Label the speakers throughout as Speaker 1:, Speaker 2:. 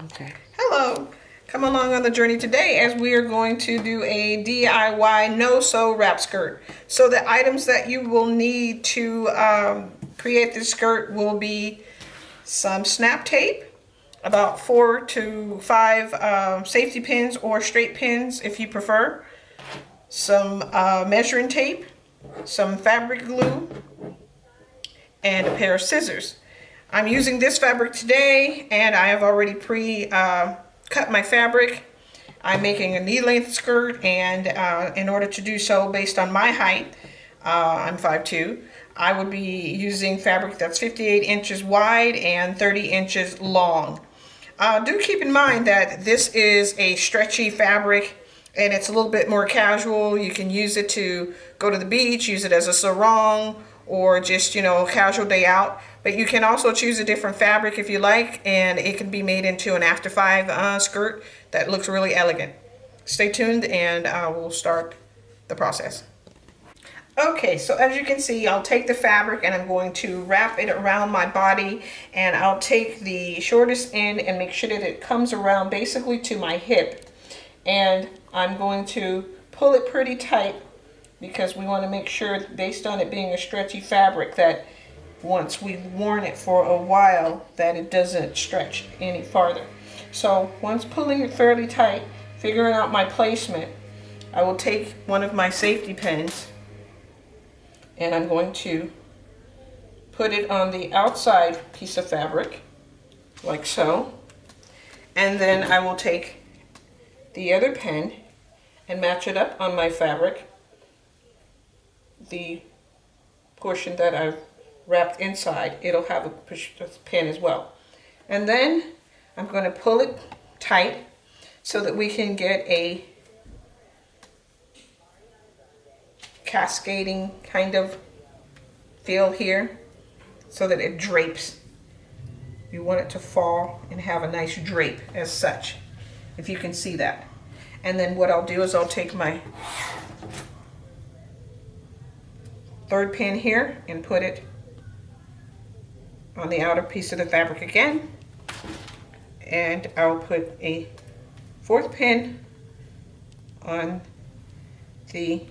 Speaker 1: Okay.
Speaker 2: Hello, come along on the journey today as we are going to do a DIY no-sew wrap skirt. So the items that you will need to create this skirt will be some snap tape, about 4 to 5 safety pins or straight pins if you prefer, some measuring tape, some fabric glue, and a pair of scissors. I'm using this fabric today, and I have already cut my fabric. I'm making a knee-length skirt, and in order to do so, based on my height, I'm 5'2", I would be using fabric that's 58 inches wide and 30 inches long. Do keep in mind that this is a stretchy fabric, and it's a little bit more casual. You can use it to go to the beach, use it as a sarong, or just, you know, a casual day out. But you can also choose a different fabric if you like, and it can be made into an after 5 skirt that looks really elegant. Stay tuned, and we'll start the process. Okay, so as you can see, I'll take the fabric and I'm going to wrap it around my body, and I'll take the shortest end and make sure that it comes around basically to my hip. And I'm going to pull it pretty tight because we want to make sure, based on it being a stretchy fabric, that once we've worn it for a while, that it doesn't stretch any farther. So once pulling it fairly tight, figuring out my placement, I will take one of my safety pins and I'm going to put it on the outside piece of fabric, like so. And then I will take the other pin and match it up on my fabric, the portion that I've wrapped inside. It'll have a pin as well. And then I'm going to pull it tight so that we can get a cascading kind of feel here, so that it drapes. You want it to fall and have a nice drape as such, if you can see that. And then what I'll do is I'll take my third pin here and put it on the outer piece of the fabric again, and I'll put a fourth pin on the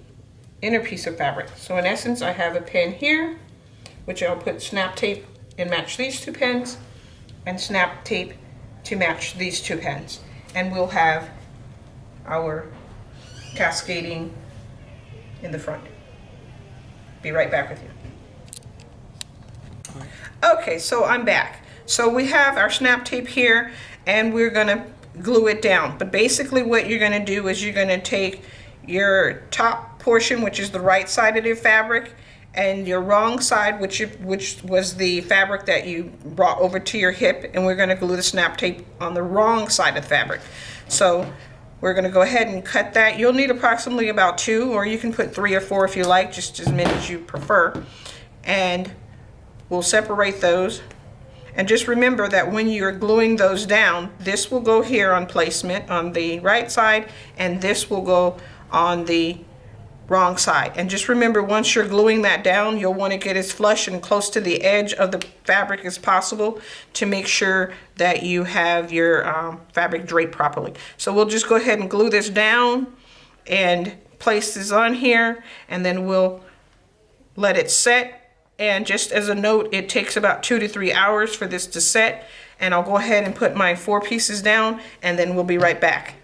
Speaker 2: inner piece of fabric. So in essence, I have a pin here, which I'll put snap tape and match these 2 pins, and snap tape to match these 2 pins, and we'll have our cascading in the front. Be right back with you. Okay, so I'm back. So we have our snap tape here, and we're gonna glue it down. But basically what you're gonna do is you're gonna take your top portion, which is the right side of the fabric, and your wrong side, which was the fabric that you brought over to your hip, and we're gonna glue the snap tape on the wrong side of the fabric. So we're gonna go ahead and cut that. You'll need approximately about 2, or you can put 3 or 4 if you like, just as many as you prefer. And we'll separate those. And just remember that when you're gluing those down, this will go here on placement on the right side, and this will go on the wrong side. And just remember, once you're gluing that down, you'll want to get as flush and close to the edge of the fabric as possible to make sure that you have your fabric draped properly. So we'll just go ahead and glue this down and place this on here, and then we'll let it set. And just as a note, it takes about 2 to 3 hours for this to set. And I'll go ahead and put my 4 pieces down, and then we'll be right back.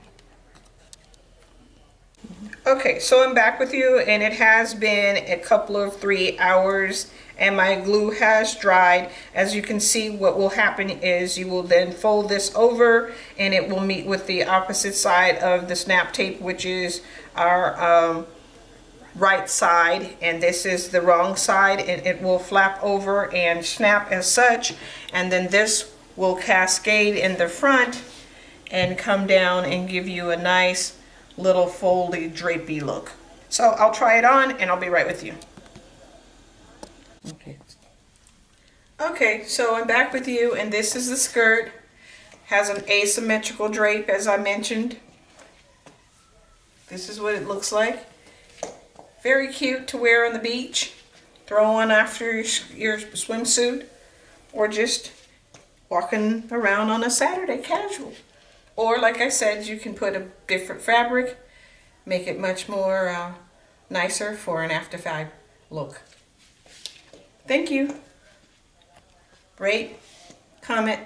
Speaker 2: Okay, so I'm back with you, and it has been a couple of 3 hours, and my glue has dried. As you can see, what will happen is you will then fold this over, and it will meet with the opposite side of the snap tape, which is our right side, and this is the wrong side, and it will flap over and snap as such. And then this will cascade in the front and come down and give you a nice little foldy, drapey look. So I'll try it on, and I'll be right with you. Okay, so I'm back with you, and this is the skirt. Has an asymmetrical drape, as I mentioned. This is what it looks like. Very cute to wear on the beach. Throw on after your swimsuit, or just walking around on a Saturday casual. Or like I said, you can put a different fabric, make it much more nicer for an after 5 look. Thank you. Rate, comment,